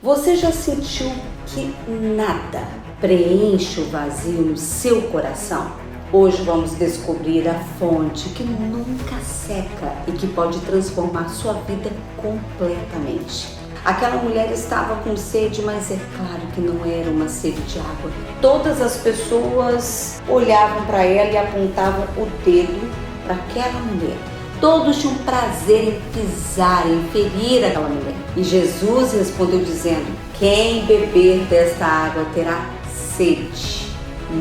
Você já sentiu que nada preenche o vazio no seu coração? Hoje vamos descobrir a fonte que nunca seca e que pode transformar sua vida completamente. Aquela mulher estava com sede, mas é claro que não era uma sede de água. Todas as pessoas olhavam para ela e apontavam o dedo para aquela mulher. Todos tinham prazer em pisar, em ferir aquela mulher. E Jesus respondeu dizendo: quem beber desta água terá sede,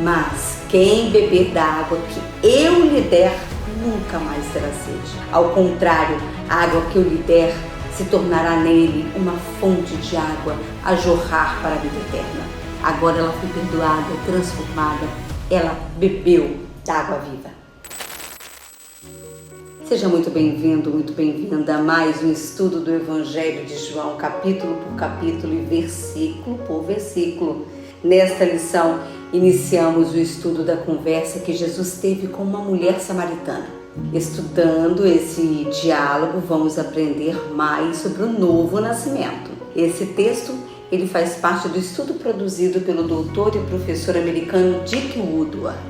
mas quem beber da água que eu lhe der nunca mais terá sede. Ao contrário, a água que eu lhe der se tornará nele uma fonte de água a jorrar para a vida eterna. Agora ela foi perdoada, transformada, ela bebeu da água viva. Seja muito bem-vindo, muito bem-vinda a mais um estudo do Evangelho de João, capítulo por capítulo e versículo por versículo. Nesta lição, iniciamos o estudo da conversa que Jesus teve com uma mulher samaritana. Estudando esse diálogo, vamos aprender mais sobre o novo nascimento. Esse texto, ele faz parte do estudo produzido pelo doutor e professor americano Dick Woodward.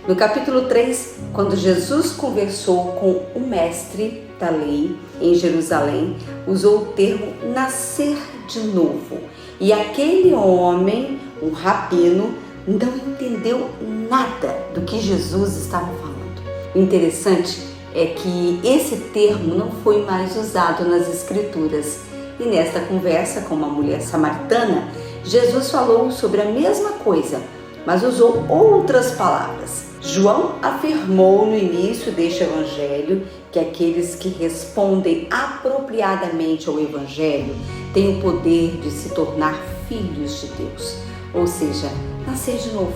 No capítulo 3, quando Jesus conversou com o mestre da lei em Jerusalém, usou o termo nascer de novo. E aquele homem, um rabino, não entendeu nada do que Jesus estava falando. O interessante é que esse termo não foi mais usado nas Escrituras. E nesta conversa com uma mulher samaritana, Jesus falou sobre a mesma coisa, mas usou outras palavras. João afirmou no início deste evangelho que aqueles que respondem apropriadamente ao evangelho têm o poder de se tornar filhos de Deus, ou seja, nascer de novo.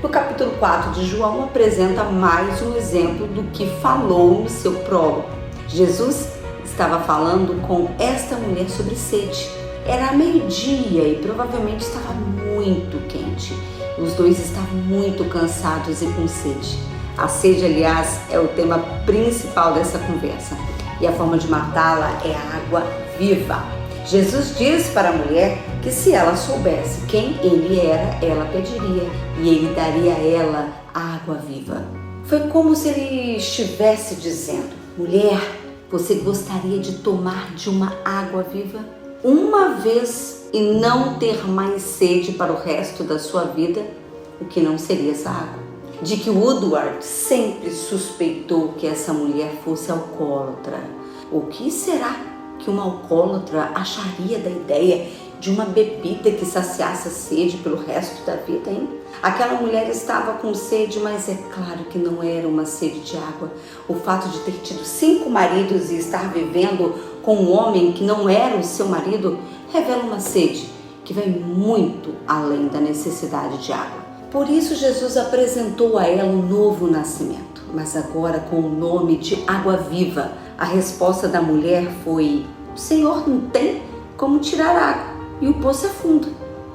No capítulo 4 de João apresenta mais um exemplo do que falou no seu prólogo. Jesus estava falando com esta mulher sobre sede. Era meio-dia e provavelmente estava muito quente. Os dois estavam muito cansados e com sede. A sede, aliás, é o tema principal dessa conversa. E a forma de matá-la é a água viva. Jesus diz para a mulher que se ela soubesse quem ele era, ela pediria e ele daria a ela a água viva. Foi como se ele estivesse dizendo: mulher, você gostaria de tomar de uma água viva uma vez e não ter mais sede para o resto da sua vida? O que não seria essa água? Dick Woodward sempre suspeitou que essa mulher fosse alcoólatra. O que será que uma alcoólatra acharia da ideia de uma bebida que saciasse a sede pelo resto da vida, hein? Aquela mulher estava com sede, mas é claro que não era uma sede de água. O fato de ter tido 5 maridos e estar vivendo com um homem que não era o seu marido revela uma sede que vai muito além da necessidade de água. Por isso Jesus apresentou a ela um novo nascimento, mas agora com o nome de água viva. A resposta da mulher foi: o Senhor não tem como tirar água e o poço é fundo.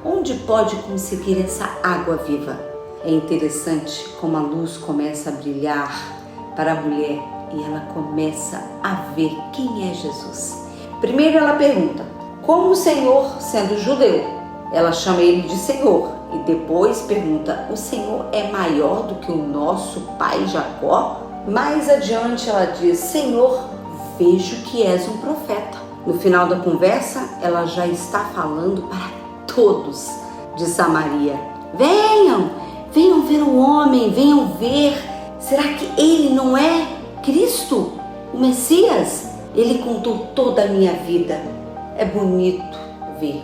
Onde pode conseguir essa água viva? É interessante como a luz começa a brilhar para a mulher e ela começa a ver quem é Jesus. Primeiro ela pergunta: como o Senhor, sendo judeu? Ela chama ele de Senhor e depois pergunta: o Senhor é maior do que o nosso pai Jacó? Mais adiante ela diz: Senhor, vejo que és um profeta. No final da conversa, ela já está falando para todos de Samaria: venham ver o homem, venham ver. Será que ele não é Cristo, o Messias? Ele contou toda a minha vida. É bonito ver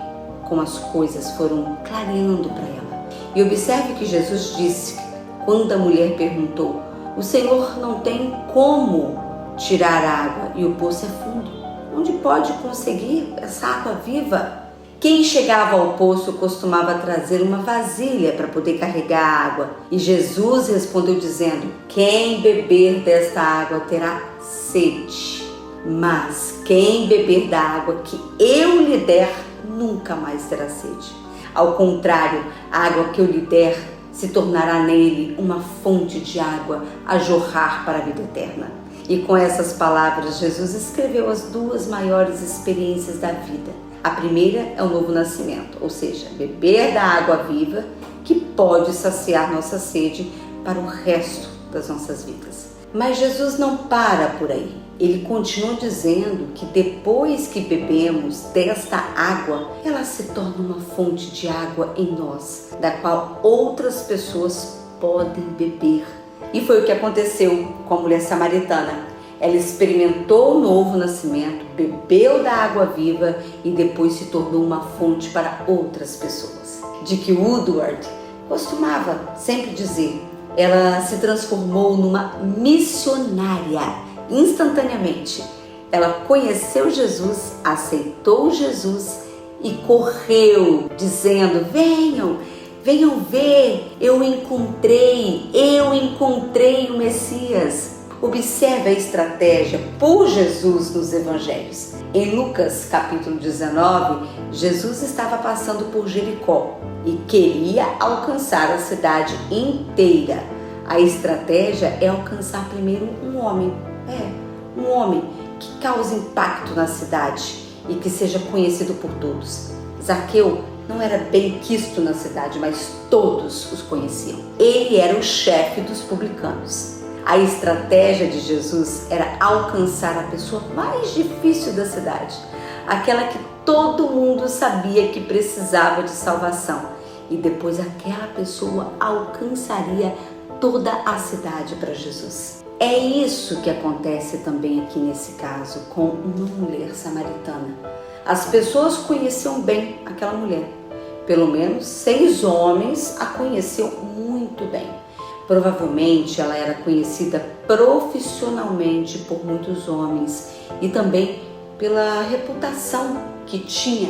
como as coisas foram clareando para ela. E observe que Jesus disse, quando a mulher perguntou: o Senhor não tem como tirar água e o poço é fundo. Onde pode conseguir essa água viva? Quem chegava ao poço costumava trazer uma vasilha para poder carregar a água. E Jesus respondeu dizendo: quem beber desta água terá sede, mas quem beber da água que eu lhe der nunca mais terá sede. Ao contrário, a água que eu lhe der se tornará nele uma fonte de água a jorrar para a vida eterna. E com essas palavras, Jesus escreveu as 2 maiores experiências da vida: A primeira é o novo nascimento, ou seja, beber da água viva que pode saciar nossa sede para o resto das nossas vidas. Mas Jesus não para por aí. Ele continua dizendo que depois que bebemos desta água, ela se torna uma fonte de água em nós, da qual outras pessoas podem beber. E foi o que aconteceu com a mulher samaritana. Ela experimentou o novo nascimento, bebeu da água viva e depois se tornou uma fonte para outras pessoas. Dick Woodward costumava sempre dizer: ela se transformou numa missionária instantaneamente. Ela conheceu Jesus, aceitou Jesus e correu dizendo: venham ver, eu encontrei o Messias. Observe a estratégia por Jesus nos evangelhos. Em Lucas capítulo 19, Jesus estava passando por Jericó e queria alcançar a cidade inteira. A estratégia é alcançar primeiro um homem que cause impacto na cidade e que seja conhecido por todos. Zaqueu não era bem quisto na cidade, mas todos os conheciam. Ele era o chefe dos publicanos. A estratégia de Jesus era alcançar a pessoa mais difícil da cidade, aquela que todo mundo sabia que precisava de salvação, e depois aquela pessoa alcançaria toda a cidade para Jesus. É isso que acontece também aqui nesse caso com uma mulher samaritana. As pessoas conheciam bem aquela mulher. Pelo menos 6 homens a conheciam muito bem. Provavelmente ela era conhecida profissionalmente por muitos homens e também pela reputação que tinha.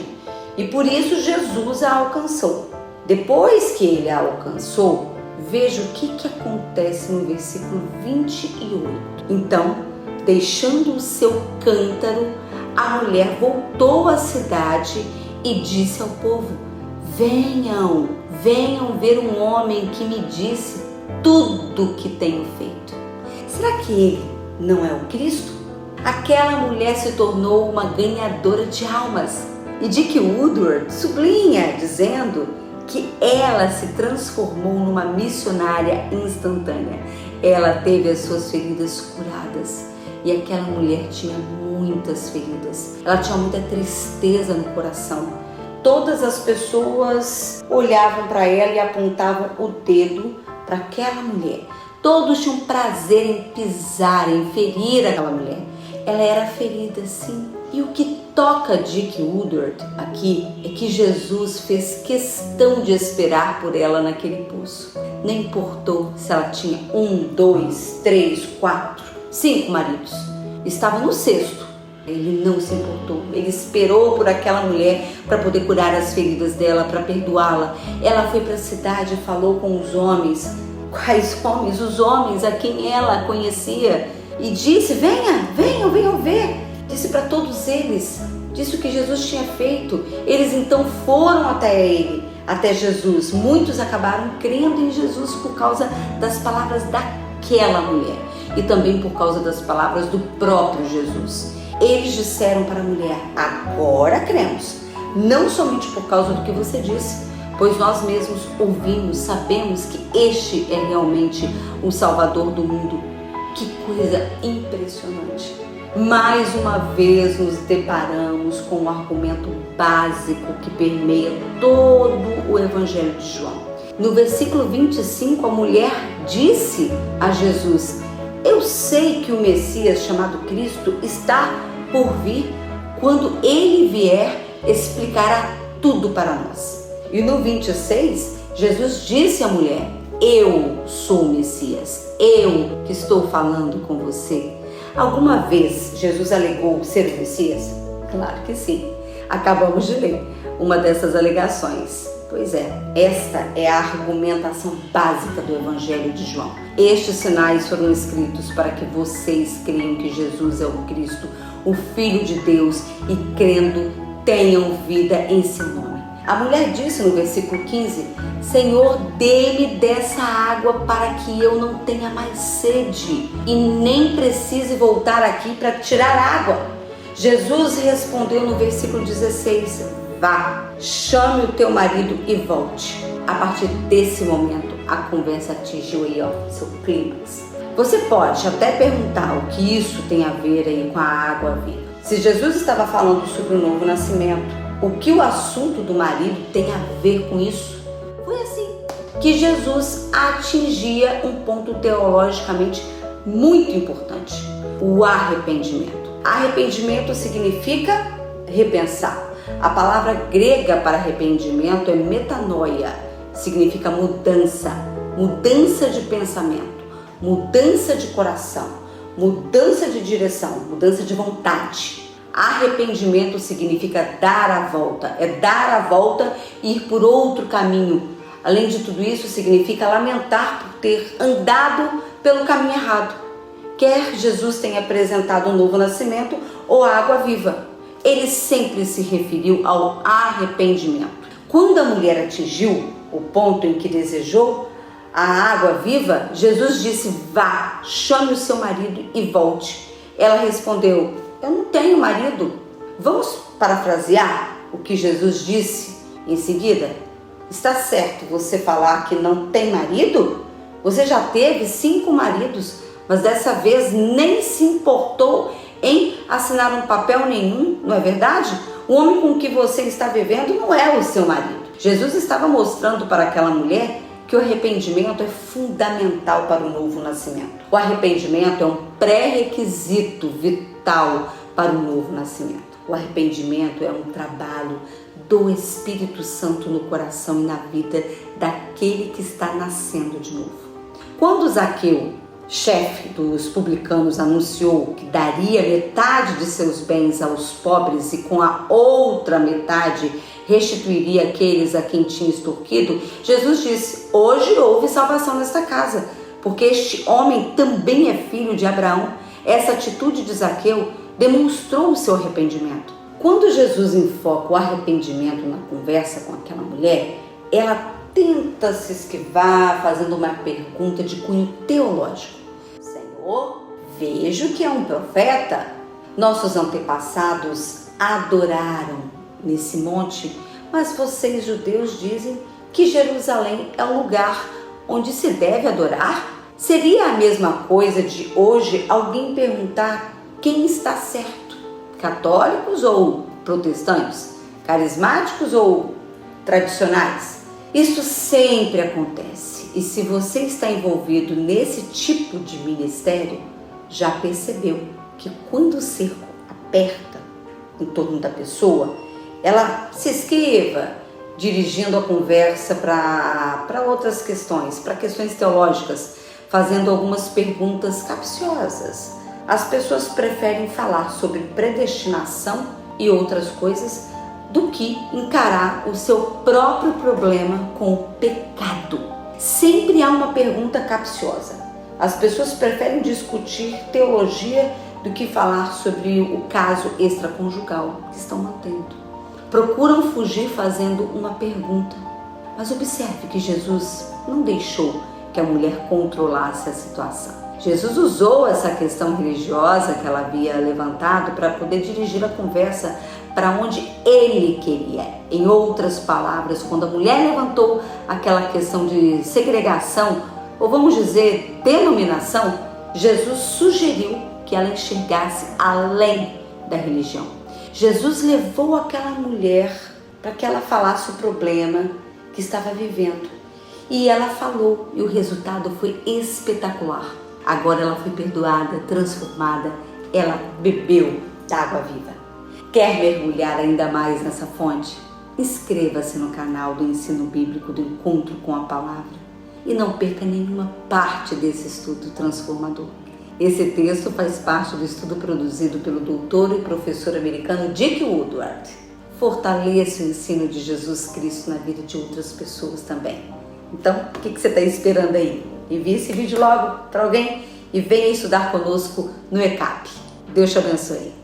E por isso Jesus a alcançou. Depois que ele a alcançou, veja o que acontece no versículo 28. Então, deixando o seu cântaro, a mulher voltou à cidade e disse ao povo: venham ver um homem que me disse tudo o que tenho feito. Será que ele não é o Cristo? Aquela mulher se tornou uma ganhadora de almas. E Dick Woodward sublinha dizendo que ela se transformou numa missionária instantânea. Ela teve as suas feridas curadas. E aquela mulher tinha muitas feridas. Ela tinha muita tristeza no coração. Todas as pessoas olhavam para ela e apontavam o dedo para aquela mulher. Todos tinham prazer em pisar, em ferir aquela mulher. Ela era ferida, sim. E o que toca Dick Woodward aqui é que Jesus fez questão de esperar por ela naquele poço. Não importou se ela tinha 1, 2, 3, 4, 5 maridos. Estava no 6º. Ele não se importou. Ele esperou por aquela mulher para poder curar as feridas dela, para perdoá-la. Ela foi para a cidade e falou com os homens. Quais homens? Os homens a quem ela conhecia. E disse: venham ver. Disse para todos eles. Disse o que Jesus tinha feito. Eles então foram até Jesus. Muitos acabaram crendo em Jesus por causa das palavras daquela mulher. E também por causa das palavras do próprio Jesus. Eles disseram para a mulher: agora cremos, não somente por causa do que você disse, pois nós mesmos ouvimos, sabemos que este é realmente o Salvador do mundo. Que coisa impressionante! Mais uma vez nos deparamos com um argumento básico que permeia todo o Evangelho de João. No versículo 25, a mulher disse a Jesus: eu sei que o Messias, chamado Cristo, está por vir. Quando ele vier, explicará tudo para nós. E no 26, Jesus disse à mulher: eu sou o Messias, eu que estou falando com você. Alguma vez Jesus alegou ser o Messias? Claro que sim. Acabamos de ler uma dessas alegações. Pois é, esta é a argumentação básica do Evangelho de João. Estes sinais foram escritos para que vocês creiam que Jesus é o Cristo, o Filho de Deus, e crendo tenham vida em seu nome. A mulher disse no versículo 15: Senhor, dê-me dessa água para que eu não tenha mais sede e nem precise voltar aqui para tirar água. Jesus respondeu no versículo 16: vá, chame o teu marido e volte. A partir desse momento, a conversa atingiu aí, seu clímax. Você pode até perguntar o que isso tem a ver aí com a água viva. Se Jesus estava falando sobre o novo nascimento, o que o assunto do marido tem a ver com isso? Foi assim que Jesus atingia um ponto teologicamente muito importante: o arrependimento. Arrependimento significa repensar. A palavra grega para arrependimento é metanoia, significa mudança, mudança de pensamento, mudança de coração, mudança de direção, mudança de vontade. Arrependimento significa dar a volta, é dar a volta e ir por outro caminho. Além de tudo isso, significa lamentar por ter andado pelo caminho errado. Quer Jesus tenha apresentado um novo nascimento ou a água viva, ele sempre se referiu ao arrependimento. Quando a mulher atingiu o ponto em que desejou a água viva, Jesus disse: vá, chame o seu marido e volte. Ela respondeu: eu não tenho marido. Vamos parafrasear o que Jesus disse em seguida? Está certo você falar que não tem marido? Você já teve 5 maridos, mas dessa vez nem se importou em assinar um papel nenhum, não é verdade? O homem com que você está vivendo não é o seu marido. Jesus estava mostrando para aquela mulher que o arrependimento é fundamental para o novo nascimento. O arrependimento é um pré-requisito vital para o novo nascimento. O arrependimento é um trabalho do Espírito Santo no coração e na vida daquele que está nascendo de novo. Quando Zaqueu, chefe dos publicanos, anunciou que daria metade de seus bens aos pobres e com a outra metade restituiria aqueles a quem tinha extorquido, Jesus disse: hoje houve salvação nesta casa, porque este homem também é filho de Abraão. Essa atitude de Zaqueu demonstrou o seu arrependimento. Quando Jesus enfoca o arrependimento na conversa com aquela mulher, ela tenta se esquivar fazendo uma pergunta de cunho teológico. Senhor, vejo que é um profeta. Nossos antepassados adoraram nesse monte, mas vocês judeus dizem que Jerusalém é o lugar onde se deve adorar? Seria a mesma coisa de hoje alguém perguntar quem está certo, católicos ou protestantes, carismáticos ou tradicionais? Isso sempre acontece, e se você está envolvido nesse tipo de ministério, já percebeu que quando o cerco aperta em torno da pessoa, ela se esquiva, dirigindo a conversa para outras questões, para questões teológicas, fazendo algumas perguntas capciosas. As pessoas preferem falar sobre predestinação e outras coisas do que encarar o seu próprio problema com o pecado. Sempre há uma pergunta capciosa. As pessoas preferem discutir teologia do que falar sobre o caso extraconjugal que estão mantendo. Procuram fugir fazendo uma pergunta. Mas observe que Jesus não deixou que a mulher controlasse a situação. Jesus usou essa questão religiosa que ela havia levantado para poder dirigir a conversa para onde ele queria. Em outras palavras, quando a mulher levantou aquela questão de segregação, ou vamos dizer, denominação, Jesus sugeriu que ela enxergasse além da religião. Jesus levou aquela mulher para que ela falasse o problema que estava vivendo. E ela falou, e o resultado foi espetacular. Agora ela foi perdoada, transformada, ela bebeu da água viva. Quer mergulhar ainda mais nessa fonte? Inscreva-se no canal do Ensino Bíblico do Encontro com a Palavra e não perca nenhuma parte desse estudo transformador. Esse texto faz parte do estudo produzido pelo doutor e professor americano Dick Woodward. Fortaleça o ensino de Jesus Cristo na vida de outras pessoas também. Então, o que você está esperando aí? Envie esse vídeo logo para alguém e venha estudar conosco no ECAP. Deus te abençoe.